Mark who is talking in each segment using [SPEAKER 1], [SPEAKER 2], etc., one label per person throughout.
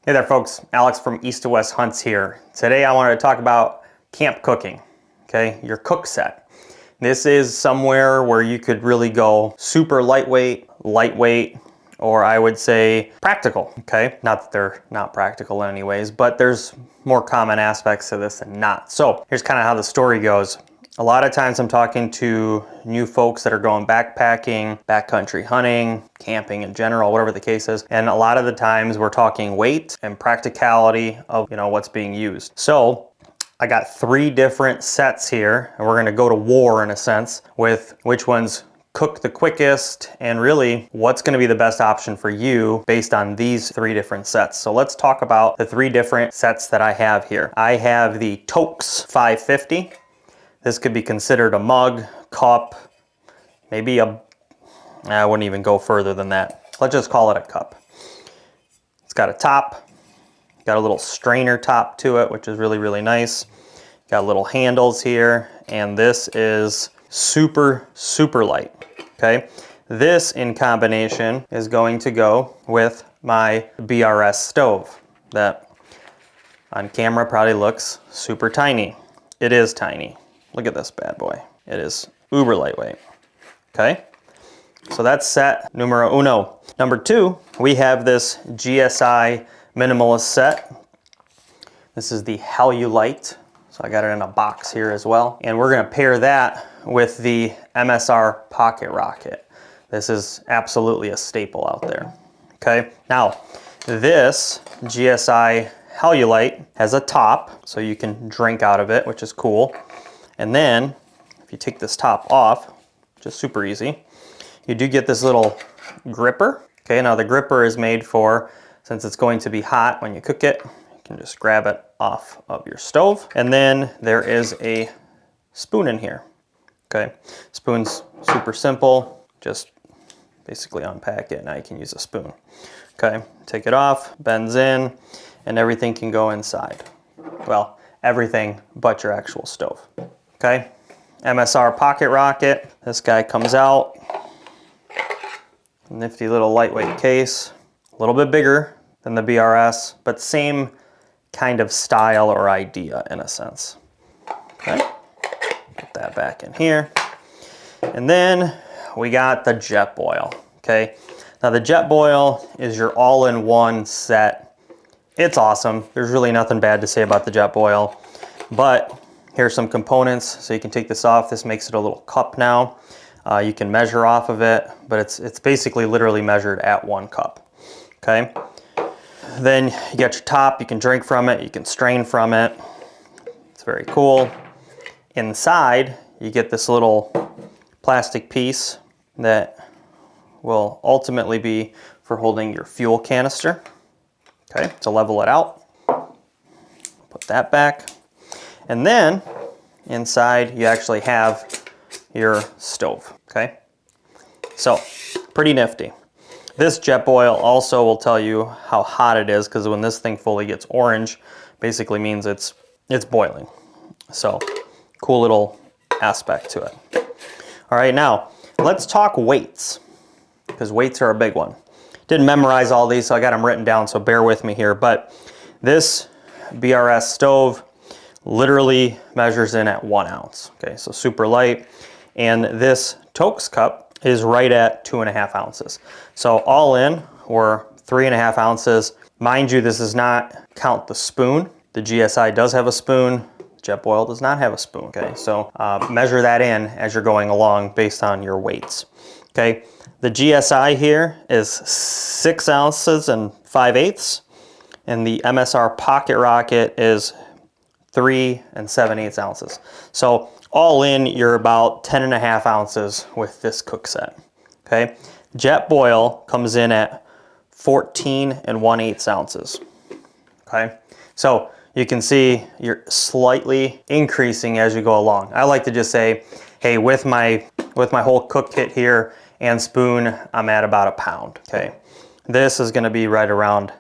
[SPEAKER 1] Hey there folks, Alex from East to West Hunts here. Today I wanted to talk about camp cooking, okay? Your cook set. This is somewhere where you could really go super lightweight, or I would say practical, okay? Not that they're not practical anyways, but there's more common aspects to this than not. So here's kind of how the story goes. A lot of times I'm talking to new folks that are going backpacking, backcountry hunting, camping in general, whatever the case is. And a lot of the times we're talking weight and practicality of, what's being used. So I got 3 different sets here, and we're gonna go to war in a sense with which ones cook the quickest and really what's gonna be the best option for you based on these 3 different sets. So let's talk about the 3 different sets that I have here. I have the Toaks 550. This could be considered a mug, cup, maybe I wouldn't even go further than that. Let's just call it a cup. It's got a top, got a little strainer top to it, which is really, really nice. Got little handles here, and this is super, super light, okay? This in combination is going to go with my BRS stove that on camera probably looks super tiny. It is tiny. Look at this bad boy. It is uber lightweight, okay? So that's set numero uno. Number 2, we have this GSI minimalist set. This is the Halulite. So I got it in a box here as well. And we're gonna pair that with the MSR Pocket Rocket. This is absolutely a staple out there, okay? Now, this GSI Halulite has a top, so you can drink out of it, which is cool. And then, if you take this top off, just super easy, you do get this little gripper. Okay, now the gripper is made for, since it's going to be hot when you cook it, you can just grab it off of your stove. And then there is a spoon in here. Okay, spoon's super simple, just basically unpack it, now you can use a spoon. Okay, take it off, bends in, and everything can go inside. Well, everything but your actual stove. Okay, MSR Pocket Rocket. This guy comes out. Nifty little lightweight case. A little bit bigger than the BRS, but same kind of style or idea in a sense. Okay, put that back in here. And then we got the Jetboil, okay? Now the Jetboil is your all-in-one set. It's awesome. There's really nothing bad to say about the Jetboil, but here's some components. So you can take this off. This makes it a little cup now. You can measure off of it, but it's basically literally measured at 1 cup, okay? Then you got your top. You can drink from it. You can strain from it. It's very cool. Inside, you get this little plastic piece that will ultimately be for holding your fuel canister, okay, to level it out. Put that back. And then inside you actually have your stove, okay? So pretty nifty. This Jetboil also will tell you how hot it is, because when this thing fully gets orange, basically means it's boiling. So cool little aspect to it. All right, now let's talk weights, because weights are a big one. Didn't memorize all these, so I got them written down, so bear with me here. But this BRS stove literally measures in at 1 ounce. Okay, so super light. And this Toaks cup is right at 2.5 ounces. So all in, we're 3.5 ounces. Mind you, this does not count the spoon. The GSI does have a spoon. Jetboil does not have a spoon, okay? So measure that in as you're going along based on your weights, okay? The GSI here is 6 ounces and 5/8, and the MSR Pocket Rocket is 3 7/8 ounces. So all in, you're about 10.5 ounces with this cook set, okay? Jetboil comes in at 14 1/8 ounces, okay? So you can see you're slightly increasing as you go along. I like to just say, hey, with my whole cook kit here and spoon, I'm at about 1 pound, okay? This is gonna be right around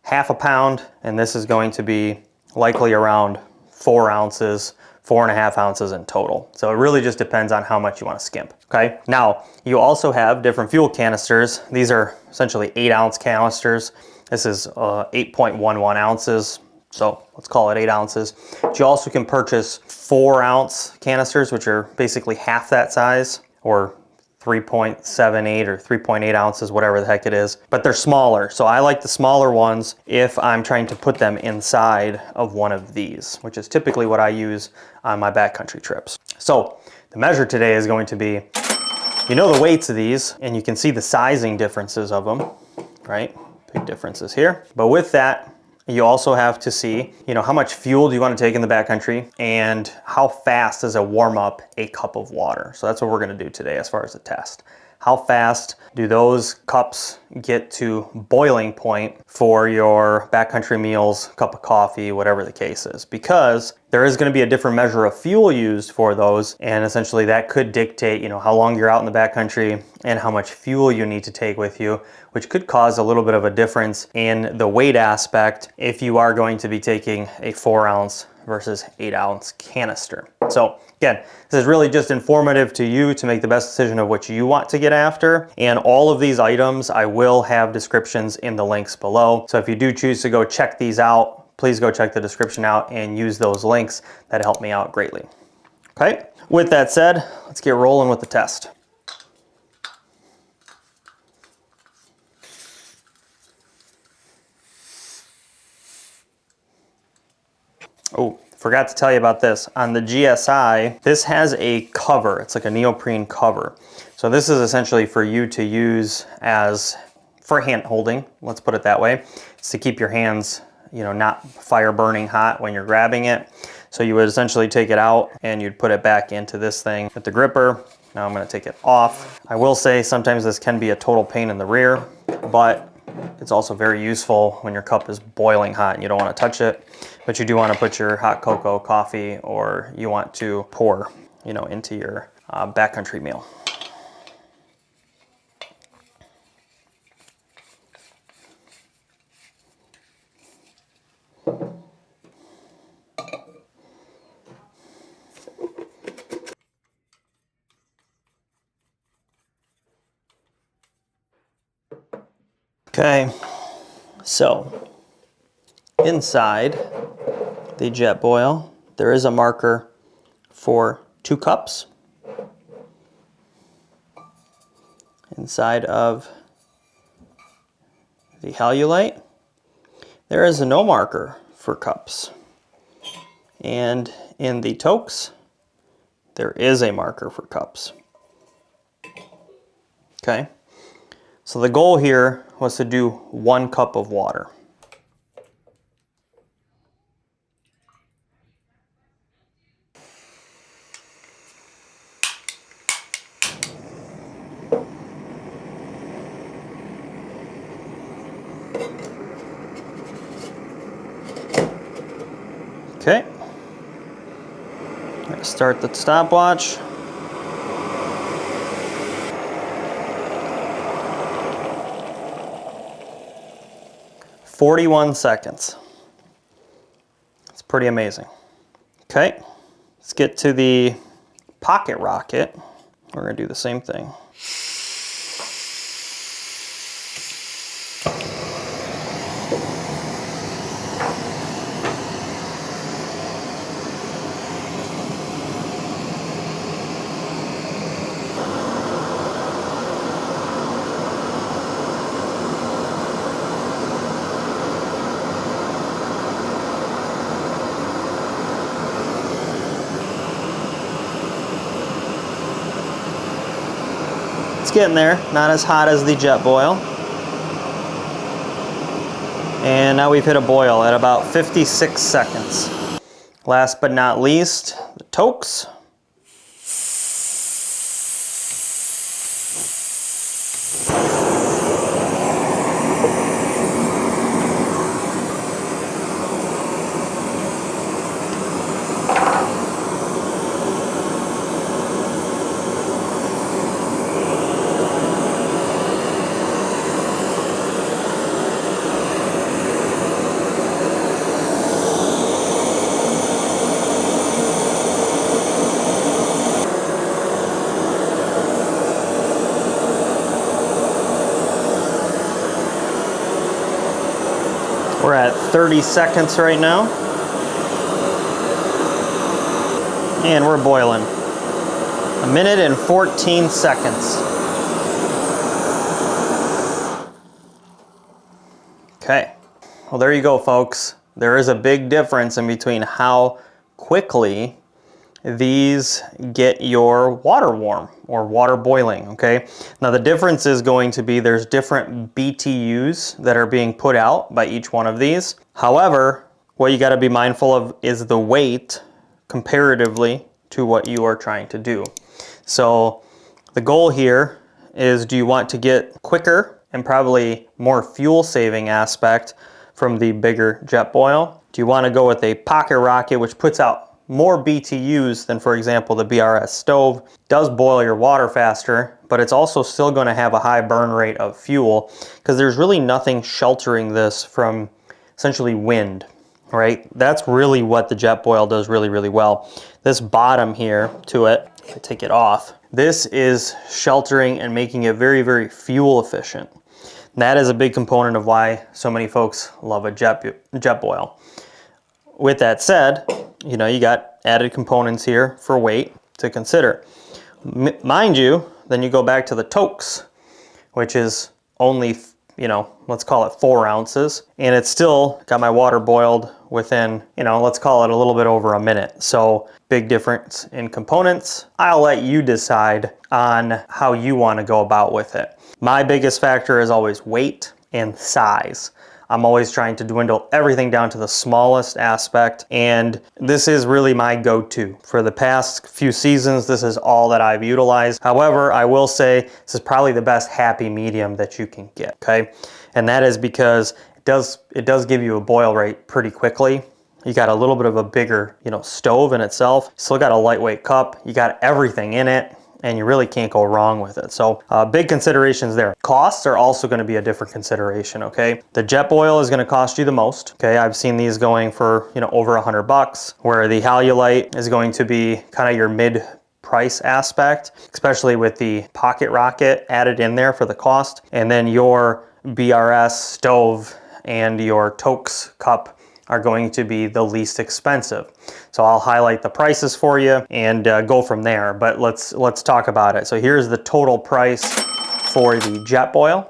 [SPEAKER 1] 1/2 pound, and this is going to be likely around 4 ounces, 4.5 ounces in total. So it really just depends on how much you want to skimp, okay? Now, you also have different fuel canisters. These are essentially 8-ounce canisters. This is 8.11 ounces. So let's call it 8 ounces. But you also can purchase 4-ounce canisters, which are basically half that size, or 3.78 or 3.8 ounces, whatever the heck it is, but they're smaller. So I like the smaller ones if I'm trying to put them inside of one of these, which is typically what I use on my backcountry trips. So the measure today is going to be, you know, the weights of these, and you can see the sizing differences of them, right? Big differences here. But with that, you also have to see, you know, how much fuel do you want to take in the backcountry and how fast does it warm up a cup of water. So that's what we're going to do today as far as the test. How fast do those cups get to boiling point for your backcountry meals, cup of coffee, whatever the case is? Because there is going to be a different measure of fuel used for those, and essentially that could dictate, you know, how long you're out in the backcountry and how much fuel you need to take with you, which could cause a little bit of a difference in the weight aspect if you are going to be taking a 4-ounce versus 8-ounce canister. So again, this is really just informative to you to make the best decision of what you want to get after. And all of these items, I will have descriptions in the links below. So if you do choose to go check these out, please go check the description out and use those links. That help me out greatly. Okay, with that said, let's get rolling with the test. Oh, forgot to tell you about this. On the GSI, this has a cover. It's like a neoprene cover. So this is essentially for you to use as for hand holding, let's put it that way. It's to keep your hands, you know, not fire burning hot when you're grabbing it. So you would essentially take it out and you'd put it back into this thing with the gripper. Now I'm going to take it off. I will say sometimes this can be a total pain in the rear, but it's also very useful when your cup is boiling hot and you don't want to touch it, but you do want to put your hot cocoa, coffee, or you want to pour, you know, into your backcountry meal. Okay, so inside the Jetboil, there is a marker for 2 cups. Inside of the Halulite, there is no marker for cups. And in the Tokes, there is a marker for cups. Okay, so the goal here was to do 1 cup of water. Okay, let's start the stopwatch. "41 seconds. It's pretty amazing. Okay, let's get to the Pocket Rocket. We're gonna do the same thing. It's getting there, not as hot as the Jetboil. And now we've hit a boil at about 56 seconds. Last but not least, the Tokes. We're at 30 seconds right now. And we're boiling. 1 minute and 14 seconds. Okay, well there you go folks. There is a big difference in between how quickly these get your water warm or water boiling, okay? Now the difference is going to be there's different BTUs that are being put out by each one of these. However, what you gotta be mindful of is the weight comparatively to what you are trying to do. So the goal here is, do you want to get quicker and probably more fuel saving aspect from the bigger Jetboil? Do you want to go with a pocket rocket, which puts out more BTUs than, for example, the BRS stove? Does boil your water faster, but it's also still going to have a high burn rate of fuel because there's really nothing sheltering this from essentially wind, right? That's really what the Jetboil does really, really well. This bottom here to it, if I take it off, this is sheltering and making it very, very fuel efficient. That is a big component of why so many folks love a Jetboil. With that said, you know, you got added components here for weight to consider. Mind you, then you go back to the Tokes, which is only, you know, let's call it 4 ounces, and it's still got my water boiled within, you know, let's call it a little bit over a minute. So big difference in components. I'll let you decide on how you want to go about with it. My biggest factor is always weight and size. I'm always trying to dwindle everything down to the smallest aspect, and this is really my go-to. For the past few seasons, this is all that I've utilized. However, I will say this is probably the best happy medium that you can get, okay? And that is because it does give you a boil rate pretty quickly. You got a little bit of a bigger, you know, stove in itself. Still got a lightweight cup. You got everything in it, and you really can't go wrong with it. So big considerations there. Costs are also gonna be a different consideration, okay? The Jetboil is gonna cost you the most, okay? I've seen these going for, you know, over $100, where the Halulite is going to be kind of your mid price aspect, especially with the pocket rocket added in there for the cost. And then your BRS stove and your Tokes cup are going to be the least expensive. So I'll highlight the prices for you and go from there, but let's talk about it. So here's the total price for the Jetboil.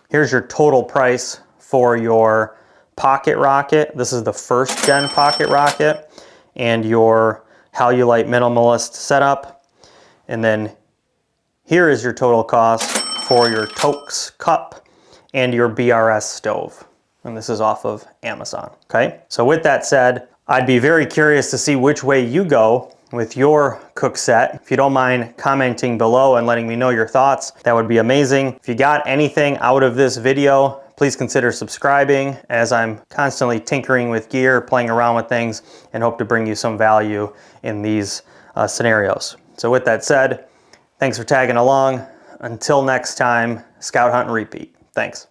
[SPEAKER 1] Here's your total price for your pocket rocket. This is the 1st gen pocket rocket, and your Halulite minimalist setup. And then here is your total cost for your Tokes cup and your BRS stove. And this is off of Amazon, okay? So with that said, I'd be very curious to see which way you go with your cook set. If you don't mind commenting below and letting me know your thoughts, that would be amazing. If you got anything out of this video, please consider subscribing, as I'm constantly tinkering with gear, playing around with things, and hope to bring you some value in these scenarios. So with that said, thanks for tagging along. Until next time, scout, hunt, and repeat. Thanks.